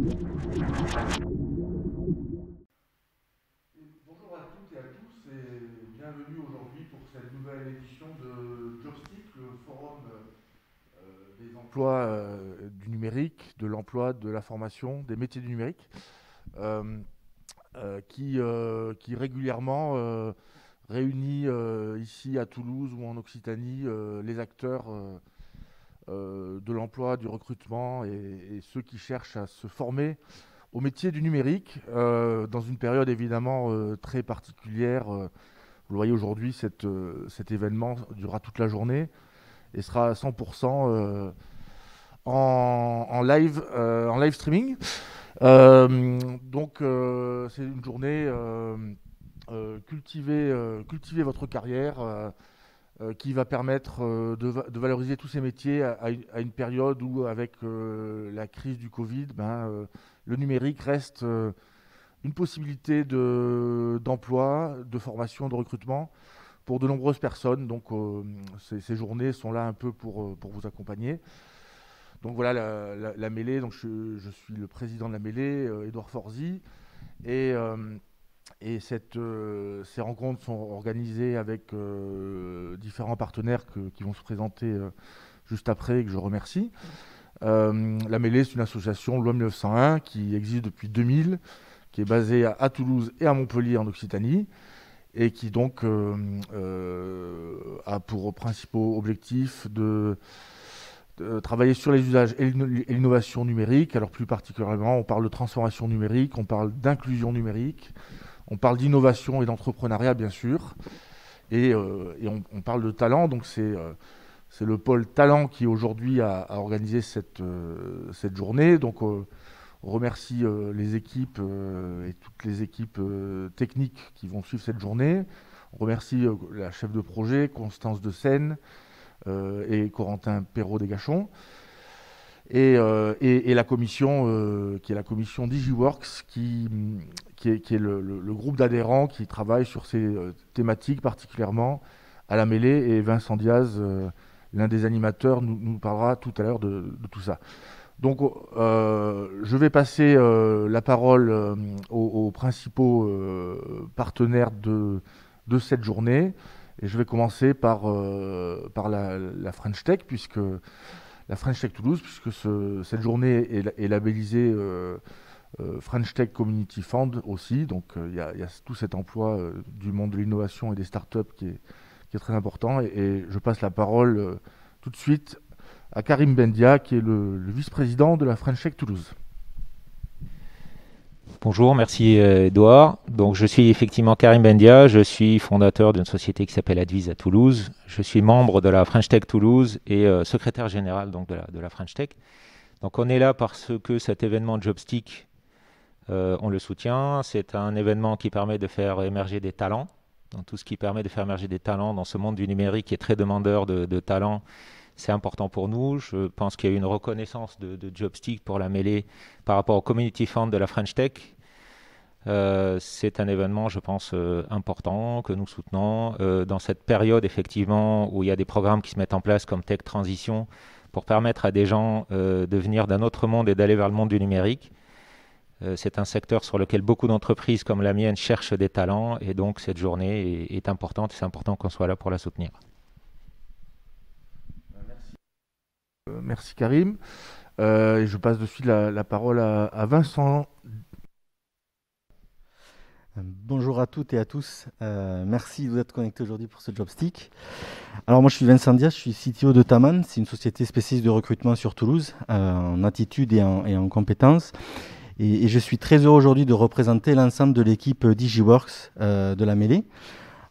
Bonjour à toutes et à tous et bienvenue aujourd'hui pour cette nouvelle édition de Jobstick, le forum des emplois du numérique, de l'emploi, de la formation, des métiers du numérique, qui régulièrement réunit ici à Toulouse ou en Occitanie les acteurs de l'emploi, du recrutement et ceux qui cherchent à se former au métier du numérique dans une période évidemment très particulière. Vous le voyez aujourd'hui, cet événement durera toute la journée et sera à 100% en live streaming. Donc c'est une journée cultiver votre carrière qui va permettre de valoriser tous ces métiers à une période où, avec la crise du Covid, le numérique reste une possibilité d'emploi, de formation, de recrutement pour de nombreuses personnes. Donc ces journées sont là un peu pour vous accompagner. Donc voilà la mêlée. Donc je suis le président de la mêlée, Édouard Forzy, et ces rencontres sont organisées avec différents partenaires qui vont se présenter juste après et que je remercie. La mêlée, c'est une association loi 1901 qui existe depuis 2000, qui est basée à Toulouse et à Montpellier en Occitanie, et qui donc a pour principaux objectifs de travailler sur les usages et l'innovation numérique. Alors plus particulièrement, on parle de transformation numérique, on parle d'inclusion numérique, on parle d'innovation et d'entrepreneuriat bien sûr, et on parle de talent. Donc c'est le pôle talent qui aujourd'hui a organisé cette journée. Donc on remercie les équipes et toutes les équipes techniques qui vont suivre cette journée. On remercie la chef de projet, Constance de Seine, et Corentin Perrault-Desgachons, et la commission qui est la commission DigiWorks, qui est le groupe d'adhérents qui travaille sur ces thématiques particulièrement à la mêlée. Et Vincent Diaz, l'un des animateurs, nous parlera tout à l'heure de tout ça. Donc je vais passer la parole aux principaux partenaires de cette journée. Et je vais commencer par la French Tech, puisque la French Tech Toulouse, puisque cette journée est labellisée French Tech Community Fund aussi. Donc il y a tout cet emploi du monde de l'innovation et des startups qui est très important. Et je passe la parole tout de suite à Karim Bendia, qui est le vice-président de la French Tech Toulouse. Bonjour, merci Edouard. Donc je suis effectivement Karim Bendia, je suis fondateur d'une société qui s'appelle Advise à Toulouse. Je suis membre de la French Tech Toulouse et secrétaire général donc de la French Tech. Donc on est là parce que cet événement Jobstick, on le soutient. C'est un événement qui permet de faire émerger des talents. Donc tout ce qui permet de faire émerger des talents dans ce monde du numérique qui est très demandeur de talents, c'est important pour nous. Je pense qu'il y a eu une reconnaissance de Jobstick pour la mêlée par rapport au Community Fund de la French Tech. C'est un événement, je pense, important que nous soutenons dans cette période, effectivement, où il y a des programmes qui se mettent en place comme Tech Transition pour permettre à des gens de venir d'un autre monde et d'aller vers le monde du numérique. C'est un secteur sur lequel beaucoup d'entreprises comme la mienne cherchent des talents, et donc cette journée est importante. C'est important qu'on soit là pour la soutenir. Merci Karim. Et je passe de suite la parole à Vincent. Bonjour à toutes et à tous. Merci de vous être connectés aujourd'hui pour ce Jobstick. Alors moi je suis Vincent Diaz, je suis CTO de Taman. C'est une société spécialiste de recrutement sur Toulouse, en attitude et en compétences. Et je suis très heureux aujourd'hui de représenter l'ensemble de l'équipe DigiWorks de la mêlée.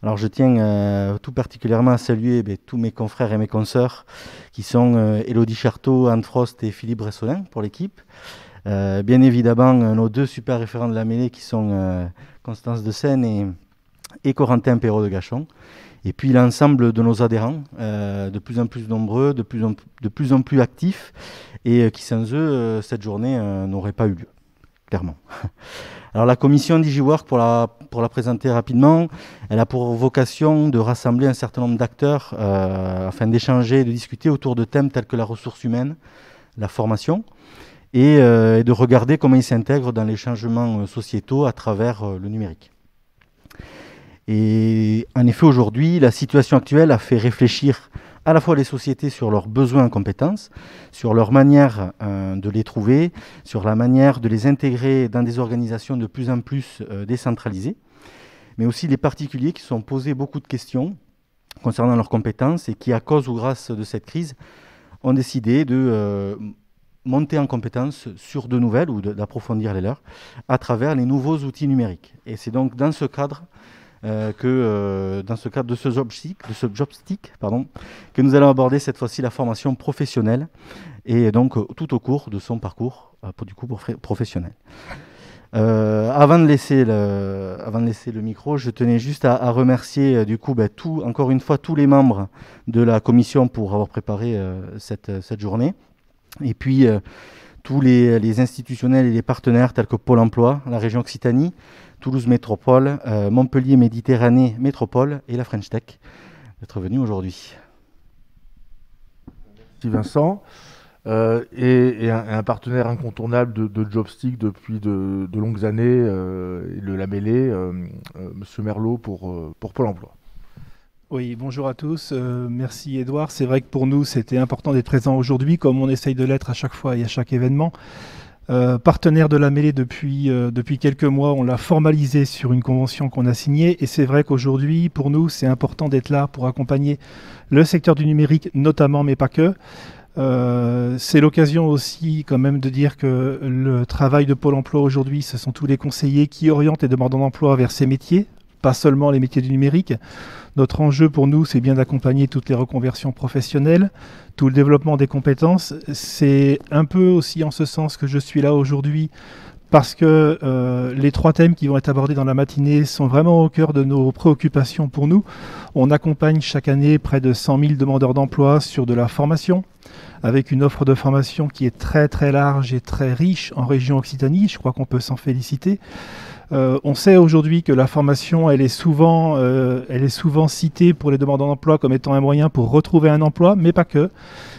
Alors je tiens tout particulièrement à saluer tous mes confrères et mes consoeurs qui sont Elodie Charteau, Anne Frost et Philippe Bressolin pour l'équipe. Bien évidemment nos deux super référents de la mêlée qui sont Constance de Seine et Corentin Perrault-Desgachons. Et puis l'ensemble de nos adhérents, de plus en plus nombreux, de plus en plus actifs, et qui sans eux, cette journée n'aurait pas eu lieu, clairement. Alors la commission DigiWorks, pour la présenter rapidement, elle a pour vocation de rassembler un certain nombre d'acteurs afin d'échanger et de discuter autour de thèmes tels que la ressource humaine, la formation. et de regarder comment ils s'intègrent dans les changements sociétaux à travers le numérique. Et en effet, aujourd'hui, la situation actuelle a fait réfléchir à la fois les sociétés sur leurs besoins en compétences, sur leur manière de les trouver, sur la manière de les intégrer dans des organisations de plus en plus décentralisées, mais aussi les particuliers qui se sont posés beaucoup de questions concernant leurs compétences et qui, à cause ou grâce de cette crise, ont décidé de monter en compétences sur de nouvelles ou d'approfondir les leurs à travers les nouveaux outils numériques. Et c'est donc dans ce cadre de ce jobstick, que nous allons aborder cette fois-ci la formation professionnelle et donc tout au cours de son parcours professionnel. Avant de laisser le micro, je tenais juste à remercier encore une fois tous les membres de la commission pour avoir préparé cette journée. Et puis tous les institutionnels et les partenaires tels que Pôle emploi, la région Occitanie, Toulouse Métropole, Montpellier Méditerranée Métropole et la French Tech d'être venus aujourd'hui. Merci Vincent. Et un partenaire incontournable de Jobstick depuis de longues années, le labellé, Monsieur Merlot pour Pôle emploi. Oui, bonjour à tous. Merci Edouard. C'est vrai que pour nous, c'était important d'être présent aujourd'hui, comme on essaye de l'être à chaque fois et à chaque événement. Partenaire de la mêlée depuis quelques mois, on l'a formalisé sur une convention qu'on a signée et c'est vrai qu'aujourd'hui, pour nous, c'est important d'être là pour accompagner le secteur du numérique, notamment, mais pas que. C'est l'occasion aussi quand même de dire que le travail de Pôle emploi aujourd'hui, ce sont tous les conseillers qui orientent les demandeurs d'emploi vers ces métiers, pas seulement les métiers du numérique. Notre enjeu pour nous, c'est bien d'accompagner toutes les reconversions professionnelles, tout le développement des compétences. C'est un peu aussi en ce sens que je suis là aujourd'hui, parce que les 3 thèmes qui vont être abordés dans la matinée sont vraiment au cœur de nos préoccupations pour nous. On accompagne chaque année près de 100 000 demandeurs d'emploi sur de la formation, avec une offre de formation qui est très très large et très riche en région Occitanie. Je crois qu'on peut s'en féliciter. On sait aujourd'hui que la formation, elle est souvent citée pour les demandeurs d'emploi comme étant un moyen pour retrouver un emploi, mais pas que.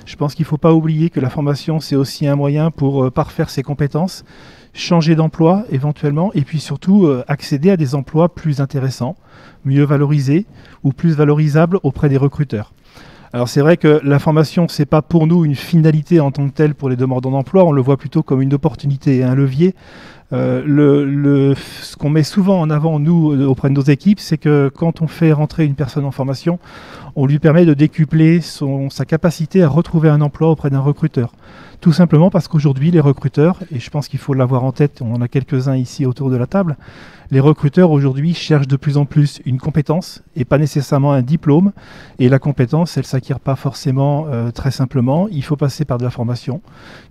Je pense qu'il ne faut pas oublier que la formation, c'est aussi un moyen pour parfaire ses compétences, changer d'emploi éventuellement, et puis surtout accéder à des emplois plus intéressants, mieux valorisés ou plus valorisables auprès des recruteurs. Alors c'est vrai que la formation, c'est pas pour nous une finalité en tant que telle pour les demandeurs d'emploi, on le voit plutôt comme une opportunité et un levier. Ce qu'on met souvent en avant, nous, auprès de nos équipes, c'est que quand on fait rentrer une personne en formation, on lui permet de décupler sa capacité à retrouver un emploi auprès d'un recruteur. Tout simplement parce qu'aujourd'hui, les recruteurs, et je pense qu'il faut l'avoir en tête, on en a quelques-uns ici autour de la table, les recruteurs aujourd'hui cherchent de plus en plus une compétence et pas nécessairement un diplôme. Et la compétence, elle ne s'acquiert pas forcément très simplement. Il faut passer par de la formation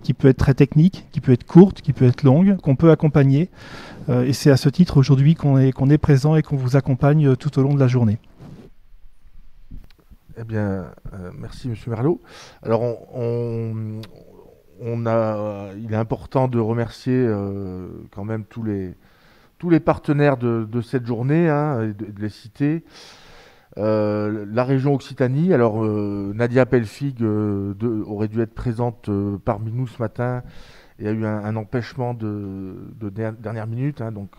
qui peut être très technique, qui peut être courte, qui peut être longue, qu'on peut accompagner. Et c'est à ce titre aujourd'hui qu'on est présent et qu'on vous accompagne tout au long de la journée. Eh bien, merci Monsieur Merlot. Alors, il est important de remercier quand même tous les partenaires de cette journée, et de les citer. La région Occitanie, alors Nadia Pelfig aurait dû être présente parmi nous ce matin. Il y a eu un empêchement de dernière minute, donc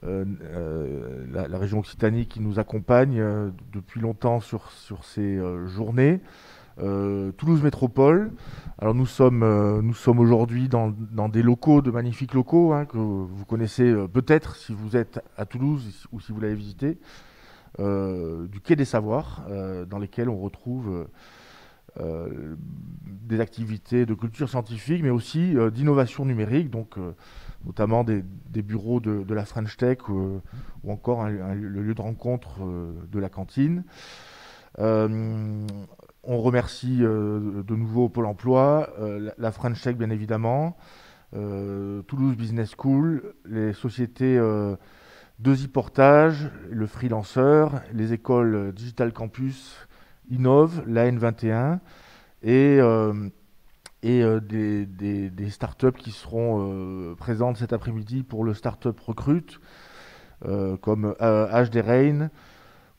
la région Occitanie qui nous accompagne depuis longtemps sur ces journées. Toulouse Métropole. Alors nous sommes aujourd'hui dans des locaux, de magnifiques locaux, que vous connaissez peut-être si vous êtes à Toulouse ou si vous l'avez visité, du Quai des Savoirs, dans lesquels on retrouve des activités de culture scientifique, mais aussi d'innovation numérique, donc notamment des bureaux de la French Tech ou encore le lieu de rencontre de la cantine. On remercie de nouveau Pôle emploi, la French Tech bien évidemment, Toulouse Business School, les sociétés Deuxi Portage, le Freelanceur, les écoles Digital Campus, Innov, la N21 et des startups qui seront présentes cet après-midi pour le Startup Recrute, comme HD Rain,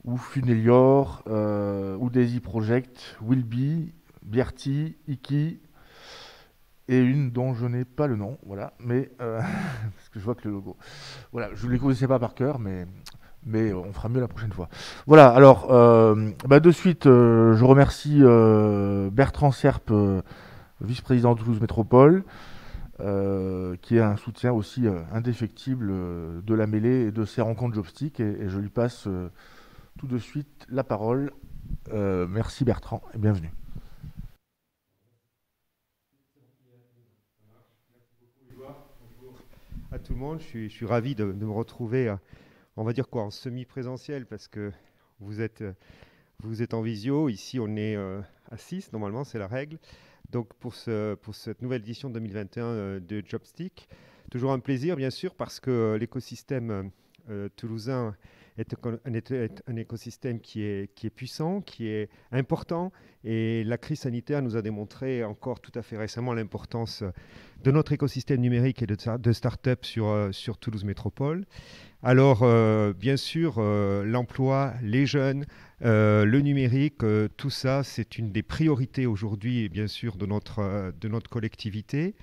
ou Funelior, ou Daisy Project, Willby, Bierti, Iki et une dont je n'ai pas le nom, voilà, mais parce que je vois que le logo. Voilà, je ne les connaissais pas par cœur, mais on fera mieux la prochaine fois. Voilà, alors, de suite, je remercie Bertrand Serpe, vice-président de Toulouse Métropole, qui est un soutien aussi indéfectible de la mêlée et de ces rencontres Jobstick, et je lui passe tout de suite la parole. Merci Bertrand, et bienvenue. À tout le monde, je suis ravi de me retrouver, on va dire quoi, en semi-présentiel, parce que vous êtes en visio. Ici, on est à 6, normalement, c'est la règle. Donc, pour cette nouvelle édition 2021 de Jobstick, toujours un plaisir, bien sûr, parce que l'écosystème toulousain est un écosystème qui est puissant, qui est important, et la crise sanitaire nous a démontré encore tout à fait récemment l'importance de notre écosystème numérique et de start-up sur Toulouse Métropole. Alors, bien sûr, l'emploi, les jeunes, le numérique, tout ça, c'est une des priorités aujourd'hui, bien sûr, de notre collectivité.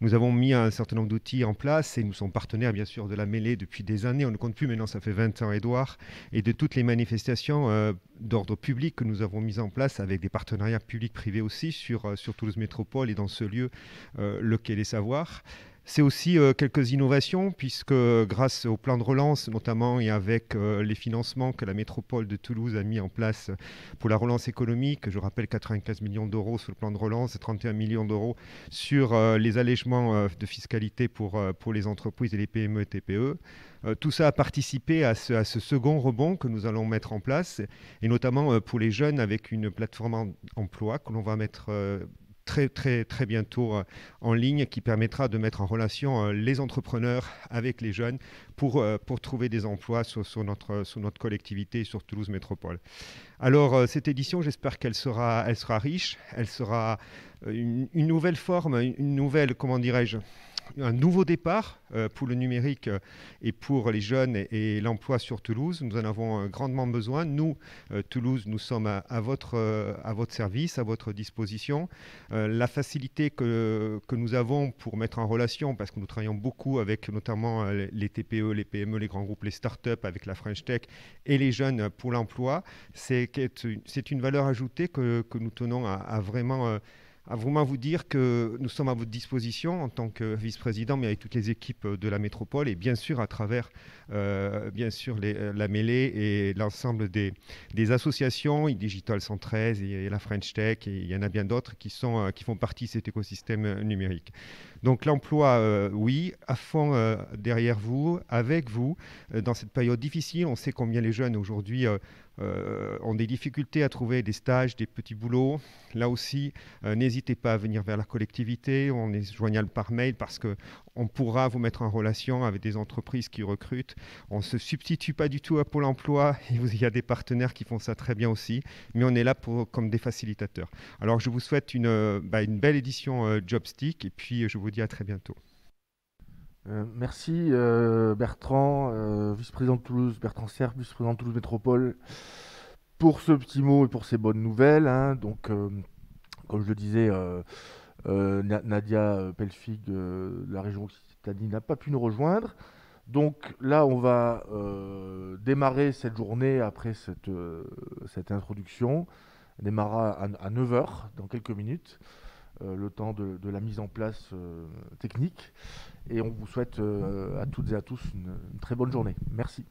Nous avons mis un certain nombre d'outils en place et nous sommes partenaires, bien sûr, de la mêlée depuis des années. On ne compte plus, maintenant, ça fait 20 ans, Édouard, et de toutes les manifestations d'ordre public que nous avons mises en place avec des partenariats publics-privés aussi sur Toulouse Métropole et dans ce lieu, le Quai des Savoirs. C'est aussi quelques innovations, puisque grâce au plan de relance, notamment, et avec les financements que la métropole de Toulouse a mis en place pour la relance économique, je rappelle 95 millions d'euros sur le plan de relance et 31 millions d'euros sur les allègements de fiscalité pour les entreprises et les PME et TPE. Tout ça a participé à ce second rebond que nous allons mettre en place, et notamment pour les jeunes avec une plateforme emploi que l'on va mettre très bientôt en ligne, qui permettra de mettre en relation les entrepreneurs avec les jeunes pour trouver des emplois sur notre collectivité, sur Toulouse Métropole. Alors, cette édition, j'espère qu'elle sera riche, elle sera une nouvelle forme, une nouvelle, comment dirais-je, un nouveau départ pour le numérique et pour les jeunes et l'emploi sur Toulouse. Nous en avons grandement besoin. Nous, Toulouse, nous sommes à votre service, à votre disposition. La facilité que nous avons pour mettre en relation, parce que nous travaillons beaucoup avec notamment les TPE, les PME, les grands groupes, les startups, avec la French Tech et les jeunes pour l'emploi, c'est une valeur ajoutée que nous tenons à vraiment vous dire que nous sommes à votre disposition en tant que vice-président, mais avec toutes les équipes de la métropole, et bien sûr à travers bien sûr la mêlée et l'ensemble des associations, Digital 113 et la French Tech, et il y en a bien d'autres qui font partie de cet écosystème numérique. Donc l'emploi, oui, à fond derrière vous, avec vous, dans cette période difficile. On sait combien les jeunes aujourd'hui ont des difficultés à trouver des stages, des petits boulots. Là aussi, n'hésitez pas à venir vers la collectivité. On est joignable par mail parce qu'on pourra vous mettre en relation avec des entreprises qui recrutent. On ne se substitue pas du tout à Pôle emploi. Il y a des partenaires qui font ça très bien aussi, mais on est là comme des facilitateurs. Alors, je vous souhaite une belle édition Jobstick, et puis je vous dis à très bientôt. Merci Bertrand, vice-président de Toulouse, Bertrand Serpe, vice-président de Toulouse Métropole, pour ce petit mot et pour ces bonnes nouvelles. Donc, comme je le disais, Nadia Pelfig de la région Occitanie n'a pas pu nous rejoindre. Donc là, on va démarrer cette journée après cette introduction. On démarrera à 9h, dans quelques minutes, le temps de la mise en place technique. Et on vous souhaite à toutes et à tous une très bonne journée. Merci.